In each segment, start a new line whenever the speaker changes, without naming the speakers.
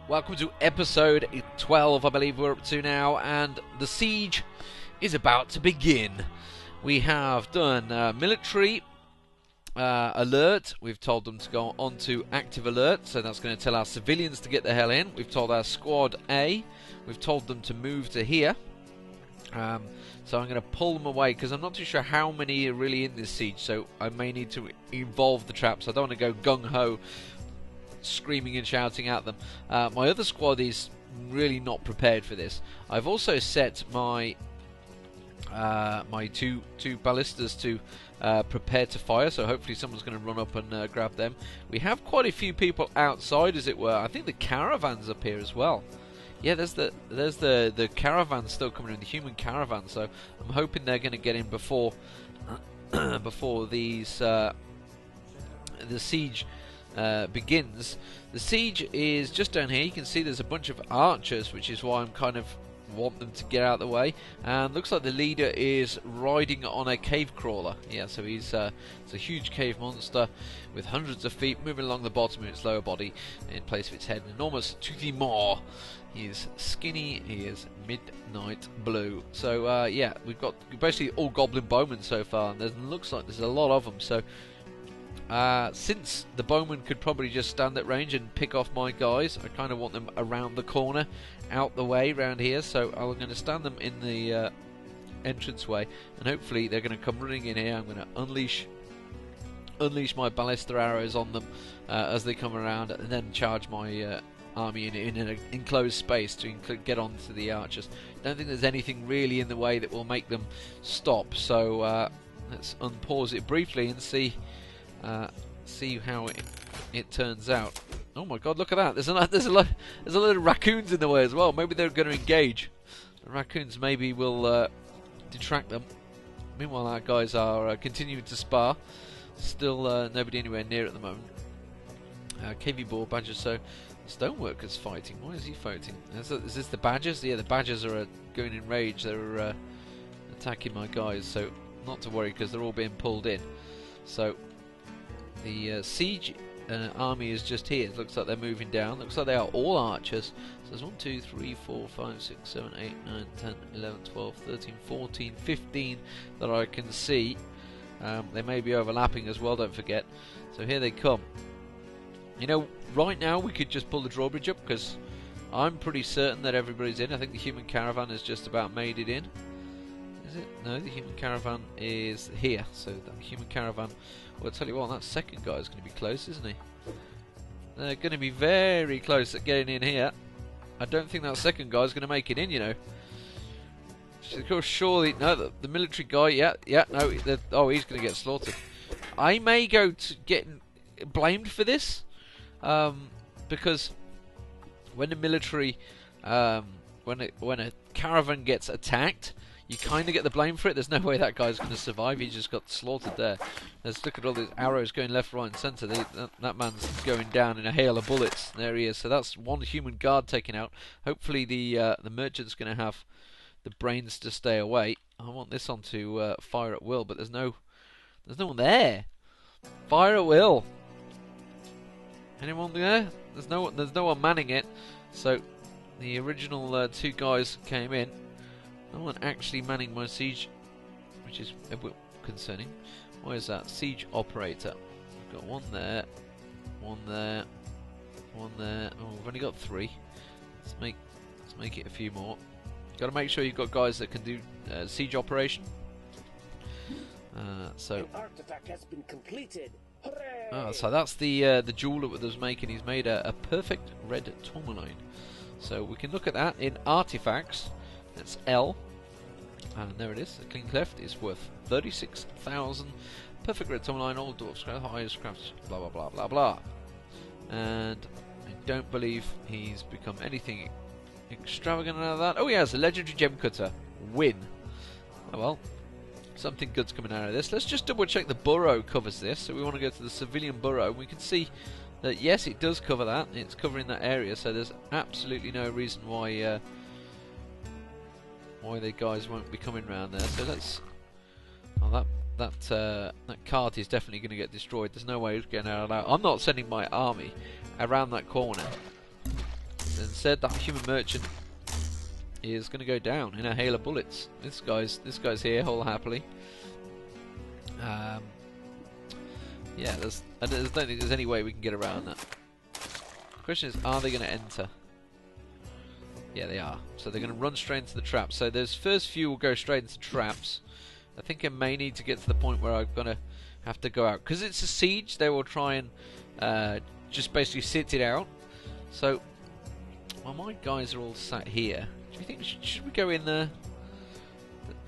Welcome to episode 12, I believe we're up to now, and the siege is about to begin. We have done military alert. We've told them to go on to active alert, so that's going to tell our civilians to get the hell in. We've told our squad A, we've told them to move to here. So I'm going to pull them away because I'm not too sure how many are really in this siege, so I may need to involve the traps. I don't want to go gung-ho screaming and shouting at them. My other squad is really not prepared for this. I've also set my my two ballistas to prepare to fire, so hopefully someone's going to run up and grab them. We have quite a few people outside, as it were. I think the caravan's up here as well. Yeah, there's the caravan still coming in, the human caravan. So I'm hoping they're going to get in before before these the siege begins. The siege is just down here. You can see there's a bunch of archers, which is why I'm kind of want them to get out of the way. And looks like the leader is riding on a cave crawler. Yeah, so it's a huge cave monster with hundreds of feet moving along the bottom of its lower body in place of its head. An enormous toothy maw. He is skinny, he is midnight blue. So yeah, we've got basically all goblin bowmen so far, and looks like there's a lot of them. So since the bowman could probably just stand at range and pick off my guys, I kind of want them around the corner, out the way, round here. So I'm going to stand them in the entranceway, and hopefully they're going to come running in here. I'm going to unleash my ballista arrows on them as they come around, and then charge my army in an enclosed space to get on to the archers. Don't think there's anything really in the way that will make them stop. So let's unpause it briefly and see how it turns out. Oh my God! Look at that. There's a lot of raccoons in the way as well. Maybe they're going to engage. The raccoons maybe will detract them. Meanwhile, our guys are continuing to spar. Still nobody anywhere near at the moment. KV ball badgers. So the stoneworker's fighting. Why is he fighting? Is this the badgers? Yeah, the badgers are going in rage. They're attacking my guys. So not to worry because they're all being pulled in. So the siege army is just here. It looks like they're moving down. Looks like they are all archers. So there's 1, 2, 3, 4, 5, 6, 7, 8, 9, 10, 11, 12, 13, 14, 15 that I can see. They may be overlapping as well, don't forget. So here they come. You know, right now we could just pull the drawbridge up because I'm pretty certain that everybody's in. I think the human caravan has just about made it in. Is it? No, the human caravan is here. So the human caravan, well, I'll tell you what, that second guy is going to be close, isn't he? They're going to be very close at getting in here. I don't think that second guy is going to make it in, you know. Surely, no, the military guy, yeah, no, oh, he's going to get slaughtered. I may go to getting blamed for this, because when the military, when a caravan gets attacked, you kind of get the blame for it. There's no way that guy's going to survive. He just got slaughtered there. Let's look at all these arrows going left, right, and centre. That man's going down in a hail of bullets. There he is. So that's one human guard taken out. Hopefully the merchant's going to have the brains to stay away. I want this on to fire at will, but there's no one there. Fire at will. Anyone there? There's no one manning it. So the original two guys came in. No one actually manning my siege, which is a bit concerning. Why is that? Siege operator. We've got one there, one there, one there. Oh, we've only got 3. Let's make it a few more. Got to make sure you've got guys that can do siege operation. So
an artifact has been completed.
So that's the jeweler that was making. He's made a perfect red tourmaline. So we can look at that in artifacts. That's L, and there it is. The clean cleft is worth 36,000. Perfect red tourmaline, all dwarfs, highest crafts, blah blah blah blah blah. And I don't believe he's become anything extravagant out of that. Oh, he has a legendary gem cutter. Win. Oh well, something good's coming out of this. Let's just double check the burrow covers this. So we want to go to the civilian burrow. We can see that yes, it does cover that. It's covering that area. So there's absolutely no reason why the guys won't be coming round there. So let's. Oh, that cart is definitely going to get destroyed. There's no way it's getting out of that. I'm not sending my army around that corner. Instead, that human merchant is going to go down in a hail of bullets. This guy's here whole happily. Yeah, I don't think there's any way we can get around that. The question is, are they going to enter? Yeah, they are. So they're going to run straight into the traps. So those first few will go straight into traps. I think I may need to get to the point where I'm going to have to go out. Because it's a siege, they will try and just basically sit it out. So, well, my guys are all sat here. Do you think should we go in there?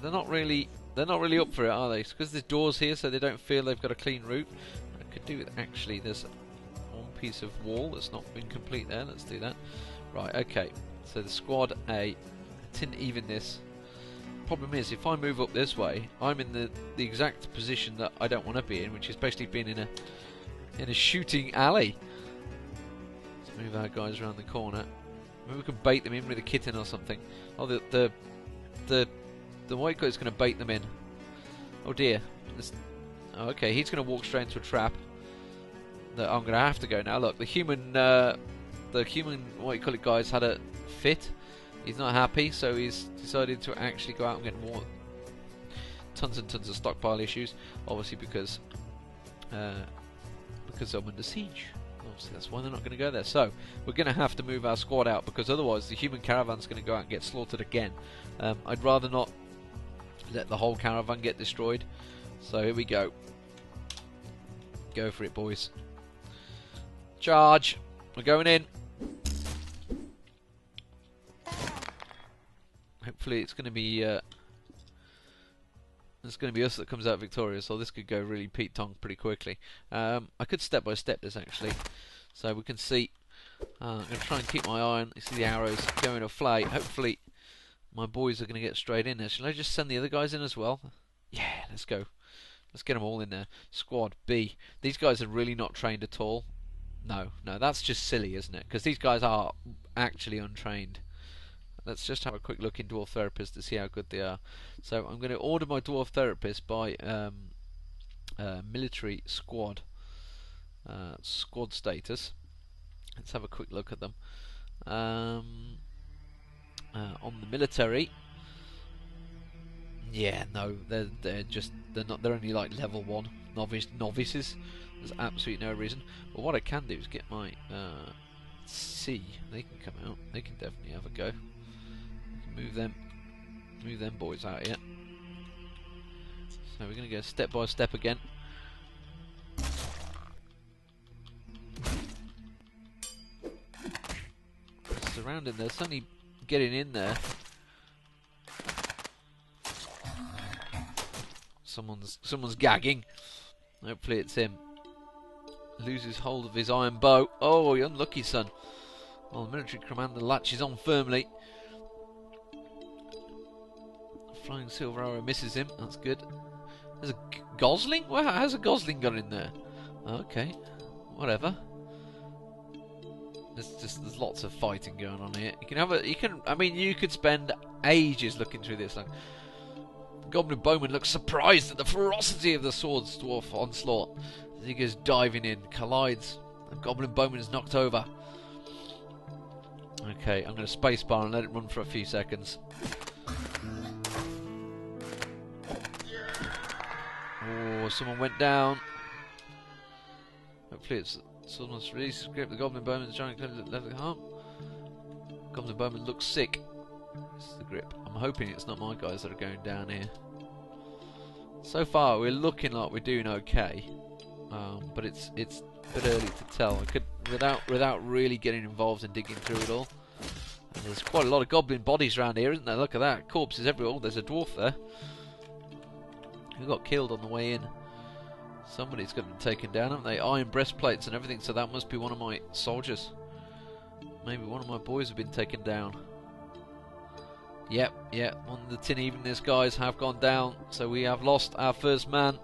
They're not really up for it, are they? It's because there's doors here, so they don't feel they've got a clean route. I could do with actually. There's one piece of wall that's not been complete there. Let's do that. Right. Okay. So the squad A didn't even this. Problem is, if I move up this way, I'm in the exact position that I don't want to be in, which is basically being in a shooting alley. Let's move our guys around the corner. Maybe we can bait them in with a kitten or something. Oh, the white guy's going to bait them in. Oh dear. Oh, okay, he's going to walk straight into a trap. That I'm going to have to go now. Look, the human what you call it guy's had a fit. He's not happy, so he's decided to actually go out and get more tons and tons of stockpile issues. Obviously because I'm under siege. Obviously that's why they're not going to go there. So we're going to have to move our squad out, because otherwise the human caravan's going to go out and get slaughtered again. I'd rather not let the whole caravan get destroyed. So here we go. Go for it, boys. Charge! We're going in. Hopefully it's going to be us that comes out victorious, so this could go really Pete Tong pretty quickly. I could step by step this actually, so we can see. I'm going to try and keep my eye on. You see the arrows going to fly. Hopefully my boys are going to get straight in there. Shall I just send the other guys in as well? Yeah, let's go. Let's get them all in there. Squad B. These guys are really not trained at all. No, that's just silly, isn't it? Because these guys are actually untrained. Let's just have a quick look in Dwarf Therapist to see how good they are. So I'm going to order my Dwarf Therapist by military squad. Squad status. Let's have a quick look at them. On the military. Yeah, no, they're only like level 1 novices. There's absolutely no reason. But what I can do is get my C. They can come out. They can definitely have a go. Move them boys out here. So we're going to go step by step again. Surrounding there, suddenly getting in there. Someone's gagging. Hopefully it's him. Loses hold of his iron bow. Oh, you unlucky son. Well, the military commander latches on firmly. Flying silver arrow misses him. That's good. There's a gosling? Well, how's a gosling got in there? Okay, whatever. There's lots of fighting going on here. You could spend ages looking through this. Like, Goblin Bowman looks surprised at the ferocity of the Swords Dwarf onslaught as he goes diving in, collides. The Goblin Bowman is knocked over. Okay, I'm going to spacebar and let it run for a few seconds. Oh, someone went down. Hopefully it's someone's released the grip. The Goblin Bowman is trying to let it harm. Goblin Bowman looks sick. This is the grip. I'm hoping it's not my guys that are going down here. So far we're looking like we're doing okay, but it's a bit early to tell. I could without really getting involved and digging through it all. And there's quite a lot of goblin bodies around here, isn't there? Look at that, corpses everywhere. Oh, there's a dwarf there who got killed on the way in. Somebody's got them taken down, haven't they? Iron breastplates and everything, so that must be one of my soldiers. Maybe one of my boys have been taken down. Yep, one of the tin evenness guys have gone down, so we have lost our first man.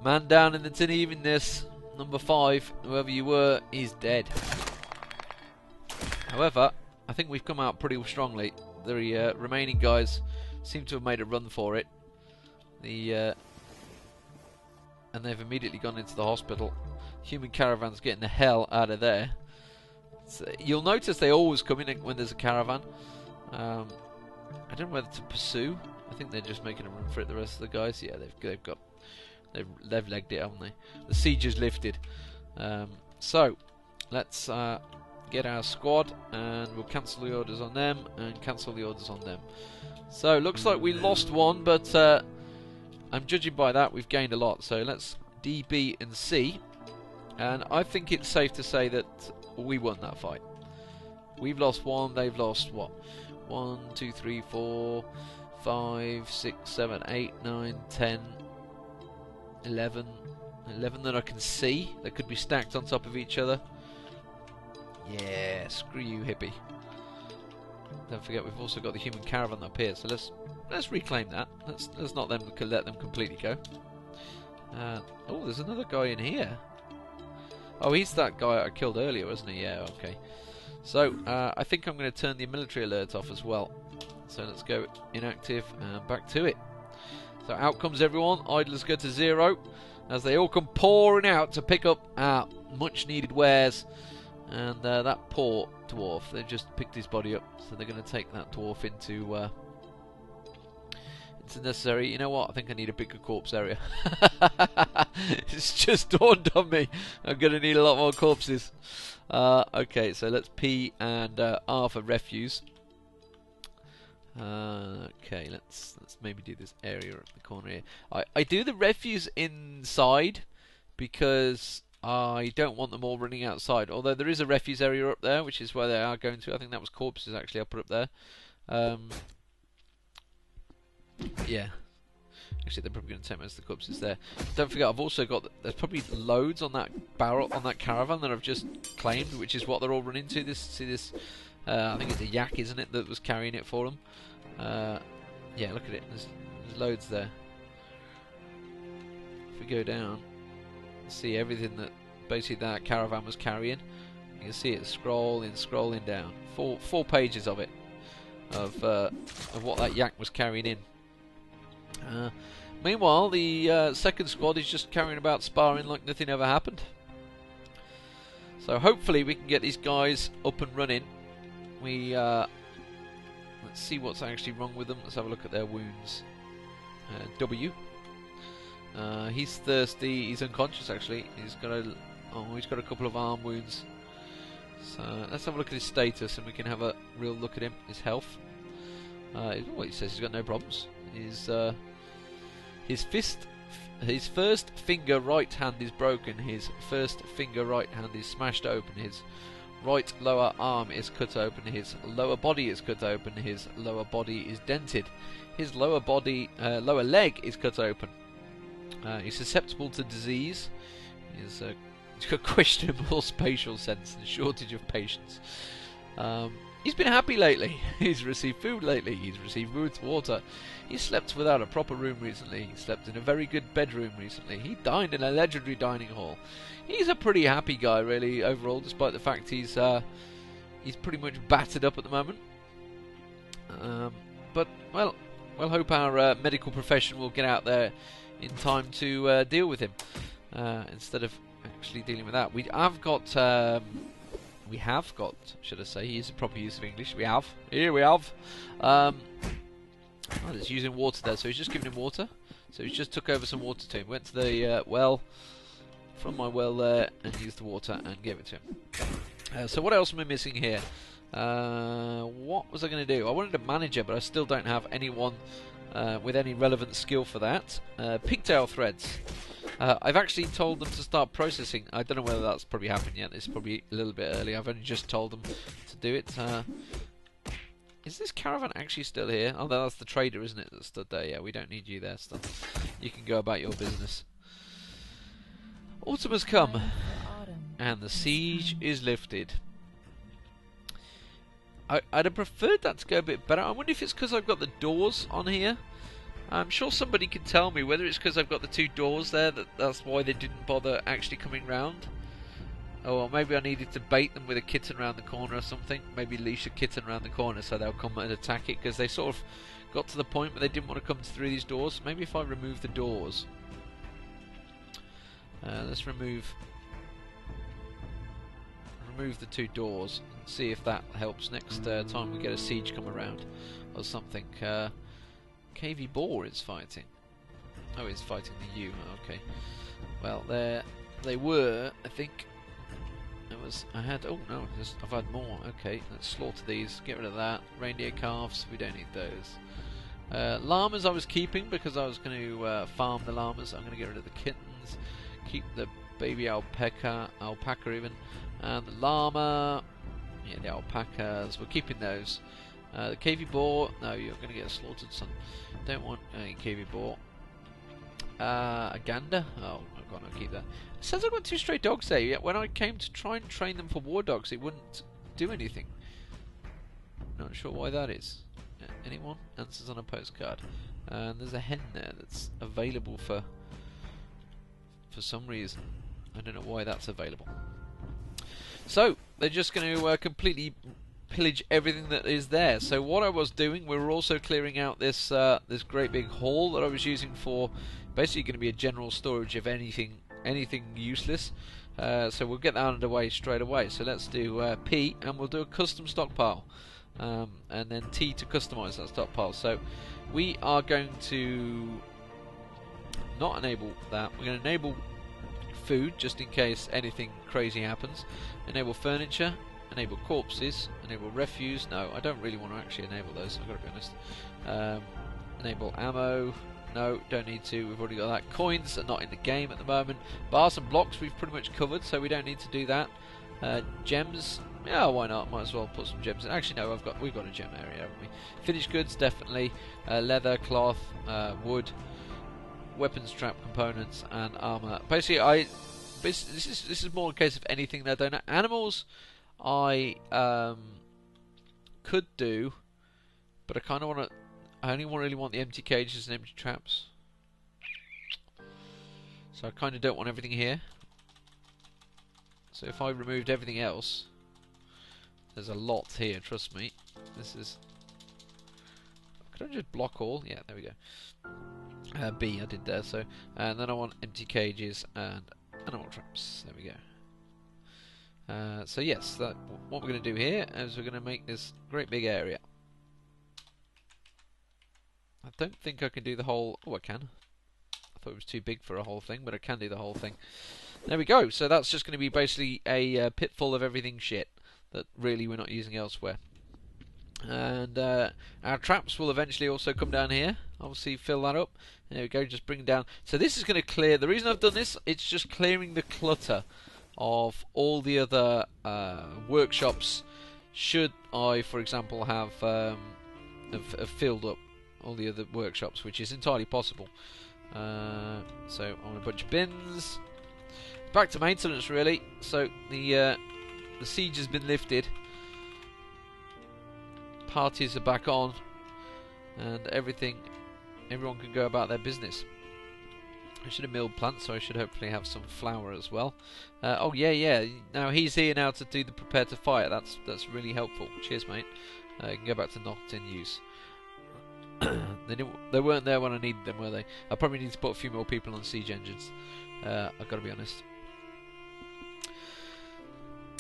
Man down in the tin evenness, number 5, whoever you were, is dead. However, I think we've come out pretty strongly. The remaining guys seem to have made a run for it. And they've immediately gone into the hospital. Human caravan's getting the hell out of there. So you'll notice they always come in when there's a caravan. I don't know whether to pursue. I think they're just making a run for it. The rest of the guys, yeah, they've legged it, haven't they? The siege is lifted. So let's get our squad, and we'll cancel the orders on them and cancel the orders on them. So looks like we lost one, but I'm judging by that we've gained a lot. So let's D, B, and C, and I think it's safe to say that we won that fight. We've lost one. They've lost what? 1, 2, 3, 4, 5, 6, 7, 8, 9, 10, 11. 11 that I can see. They could be stacked on top of each other. Yeah, screw you, hippie. Don't forget we've also got the human caravan up here, so let's reclaim that. Let's not let them completely go. Oh, there's another guy in here. Oh, he's that guy I killed earlier, wasn't he? Yeah, okay. So, I think I'm going to turn the military alert off as well. So let's go inactive and back to it. So out comes everyone. Idlers go to 0 as they all come pouring out to pick up our much needed wares. And that poor dwarf, they've just picked his body up, so they're going to take that dwarf into necessary. You know what? I think I need a bigger corpse area. It's just dawned on me. I'm going to need a lot more corpses. Okay, so let's P and R for refuse. Okay, let's maybe do this area up the corner here. I do the refuse inside because I don't want them all running outside. Although there is a refuse area up there, which is where they are going to. I think that was corpses actually I put up there. Yeah. Actually, they're probably going to take most of the corpses there. Don't forget, I've also got... There's probably loads on that barrel, on that caravan that I've just claimed, which is what they're all running to. See this... I think it's a yak, isn't it, that was carrying it for them. Yeah, look at it. There's loads there. If we go down, see everything that basically that caravan was carrying. You can see it scrolling down. Four pages of it, of what that yak was carrying in. Meanwhile, the second squad is just carrying about sparring like nothing ever happened. So hopefully we can get these guys up and running. Let's see what's actually wrong with them. Let's have a look at their wounds. W. He's thirsty. He's unconscious actually. He's got a couple of arm wounds. So let's have a look at his status, and we can have a real look at him. His health. He says he's got no problems. His first finger right hand is broken. His first finger right hand is smashed open. His right lower arm is cut open. His lower body is cut open. His lower body is dented. His lower leg is cut open. He's susceptible to disease. He's got questionable spatial sense and shortage of patience. He's been happy lately. He's received food lately. He's received water. He slept without a proper room recently. He slept in a very good bedroom recently. He dined in a legendary dining hall. He's a pretty happy guy, really, overall, despite the fact he's pretty much battered up at the moment. But well, we'll hope our medical profession will get out there in time to deal with him instead of actually dealing with that. We have got, should I say, here's a proper use of English. Here we have. Oh, he's using water there, so he's just giving him water. So he's just took over some water to him. Went to the well, from my well there, and used the water and gave it to him. So what else am I missing here? What was I going to do? I wanted a manager, but I still don't have anyone with any relevant skill for that. Pigtail threads. I've actually told them to start processing. I don't know whether that's probably happened yet. It's probably a little bit early. I've only just told them to do it. Is this caravan actually still here? Oh, that's the trader, isn't it, that stood there? Yeah, we don't need you there, son. You can go about your business. Autumn has come, and the siege is lifted. I'd have preferred that to go a bit better. I wonder if it's because I've got the doors on here. I'm sure somebody can tell me whether it's because I've got the two doors there that's why they didn't bother actually coming round. Or maybe I needed to bait them with a kitten around the corner or something. Maybe leash a kitten around the corner so they'll come and attack it, because they sort of got to the point where they didn't want to come through these doors. Maybe if I remove the doors. Let's remove remove the 2 doors and see if that helps next time we get a siege come around or something. KV Boar is fighting. Oh, he's fighting the U. Okay. Well, they were, I think. Oh no, I've had more. Okay, let's slaughter these. Get rid of that. Reindeer calves. We don't need those. Llamas I was keeping because I was going to farm the llamas. I'm going to get rid of the kittens. Keep the baby alpaca even, and the llama. Yeah, the alpacas. We're keeping those. The KV boar. No, you're going to get slaughtered, son. Don't want any KV boar. A gander. Oh my god, I'll keep that. It says I've got 2 stray dogs there. Yet when I came to try and train them for war dogs, it wouldn't do anything. Not sure why that is. Anyone? Answers on a postcard. And there's a hen there that's available for some reason. I don't know why that's available. So they're just going to completely pillage everything that is there. So what I was doing, we were also clearing out this this great big hall that I was using for basically going to be a general storage of anything useless. So we'll get that underway straight away. So let's do P, and we'll do a custom stockpile, and then T to customize that stockpile. So we are going to not enable that. We're going to enable food just in case anything crazy happens. Enable furniture. Enable corpses. Enable refuse. No, I don't really want to actually enable those, I've got to be honest. Enable ammo. No, don't need to. We've already got that. Coins are not in the game at the moment. Bars and blocks we've pretty much covered, so we don't need to do that. Gems. Yeah, why not? Might as well put some gems in. Actually, no, we've got a gem area, haven't we? Finished goods, definitely. Leather, cloth, wood, weapons, trap components, and armor. Basically, this is more a case of anything that I don't know. Animals, I could do, but I kind of want to. I only really want the empty cages and empty traps. So I kind of don't want everything here. So if I removed everything else, there's a lot here, trust me. This is... Could I just block all? Yeah, there we go. B, I did there, so... And then I want empty cages and animal traps. There we go. So yes, what we're going to do here is we're going to make this great big area. I don't think I can do the whole... Oh, I can. I thought it was too big for a whole thing, but I can do the whole thing. There we go. So that's just going to be basically a pit full of everything shit that really we're not using elsewhere. And our traps will eventually also come down here. Obviously fill that up. There we go, just bring it down. So this is going to clear... The reason I've done this, it's just clearing the clutter of all the other workshops. Should I, for example, have filled up all the other workshops, which is entirely possible. So on a bunch of bins. Back to maintenance, really. So the siege has been lifted. Parties are back on, and everyone can go about their business. I should have milled plants, so I should hopefully have some flour as well. Oh yeah. Now he's here now to do the prepare to fire. That's really helpful. Cheers, mate. You can go back to not in use. They weren't there when I needed them, were they? I probably need to put a few more people on siege engines. I've got to be honest.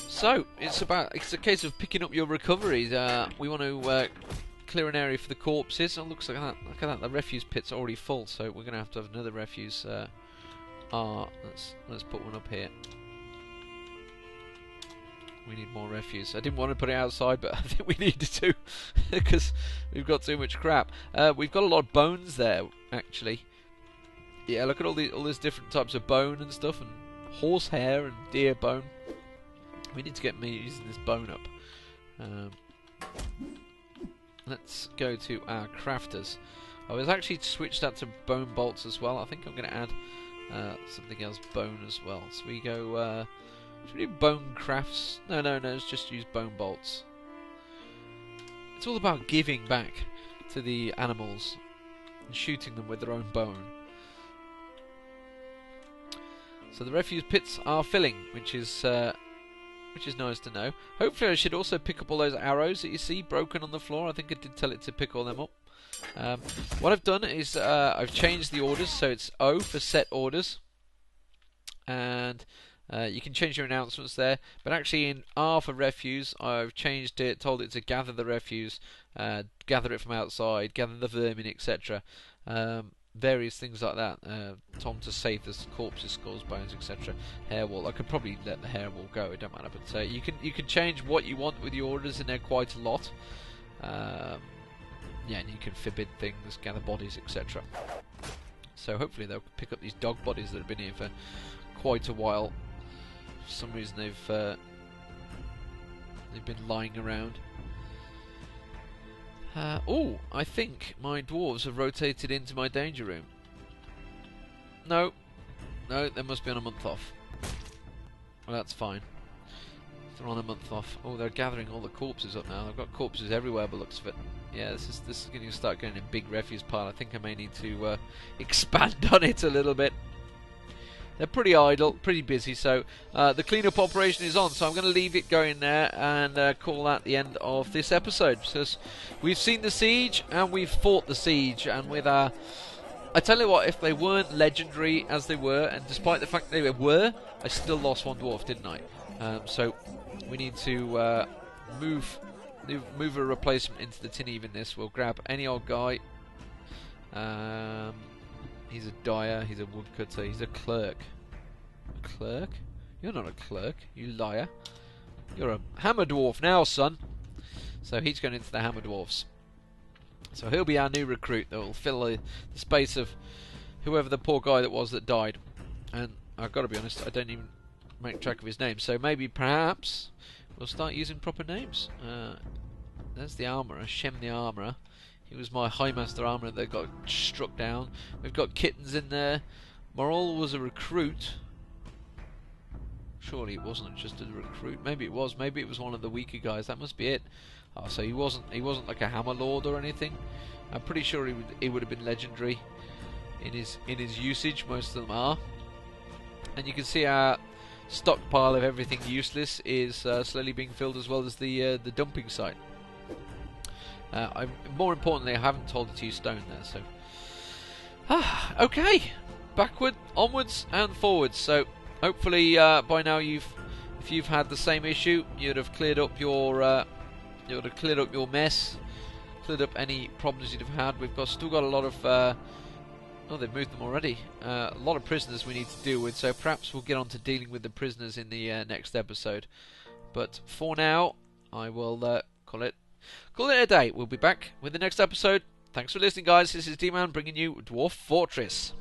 So it's a case of picking up your recoveries. We want to clear an area for the corpses. Oh, looks like that. Look at that. The refuse pit's already full, so we're going to have another refuse. Let's put one up here. We need more refuse. I didn't want to put it outside, but I think we needed to because we've got too much crap. We've got a lot of bones there, actually. Yeah, look at all these different types of bone and stuff, and horsehair and deer bone. We need to get me using this bone up. Let's go to our crafters. I was actually switched that to bone bolts as well. I think I'm going to add something else, bone as well. So we go. Should we do bone crafts? No, let's just use bone bolts. It's all about giving back to the animals and shooting them with their own bone. So the refuse pits are filling, which is nice to know. Hopefully I should also pick up all those arrows that you see broken on the floor. I think I did tell it to pick all them up. What I've done is I've changed the orders, so it's O for set orders, and You can change your announcements there, but actually in R for refuse, I've changed it, told it to gather the refuse, gather it from outside, gather the vermin, etc. Various things like that. Tom to save the corpses, skulls, bones, etc. Hair wall. I could probably let the hair wall go. It don't matter. But you can change what you want with your orders in there quite a lot. Yeah, and you can forbid things, gather bodies, etc. So hopefully they'll pick up these dog bodies that have been here for quite a while. For some reason they've been lying around. Oh, I think my dwarves have rotated into my danger room. No, they must be on a month off. Well, that's fine. They're on a month off. Oh, they're gathering all the corpses up now. I've got corpses everywhere by the looks of it. Yeah, this is going to start getting a big refuse pile. I think I may need to expand on it a little bit. They're pretty idle, pretty busy, so the cleanup operation is on. So I'm going to leave it going there and call that the end of this episode. Because we've seen the siege and we've fought the siege, and with I tell you what, if they weren't legendary as they were, and despite the fact they were, I still lost one dwarf, didn't I? So we need to move a replacement into the tin evenness. We'll grab any old guy. He's a dyer, he's a woodcutter, he's a clerk. A clerk? You're not a clerk, you liar. You're a hammer dwarf now, son. So he's going into the hammer dwarfs. So he'll be our new recruit that will fill the space of whoever the poor guy that was that died. And I've got to be honest, I don't even make track of his name. So maybe, perhaps, we'll start using proper names. There's the armourer, Shem the armourer. He was my High Master armourer that got struck down. We've got kittens in there. Morol was a recruit. Surely it wasn't just a recruit. Maybe it was. Maybe it was one of the weaker guys. That must be it. Oh, so he wasn't like a hammer lord or anything. I'm pretty sure he would have been legendary in his usage. Most of them are. And you can see our stockpile of everything useless is slowly being filled, as well as the dumping site. More importantly, I haven't told it to use stone there, so... okay! Backward, onwards, and forwards. So, hopefully, by now if you've had the same issue, you'd have cleared up your mess, cleared up any problems you'd have had. We've still got a lot of... oh, they've moved them already. A lot of prisoners we need to deal with, so perhaps we'll get on to dealing with the prisoners in the next episode. But for now, I will call it a day. We'll be back with the next episode. Thanks for listening, guys. This is Deman bringing you Dwarf Fortress.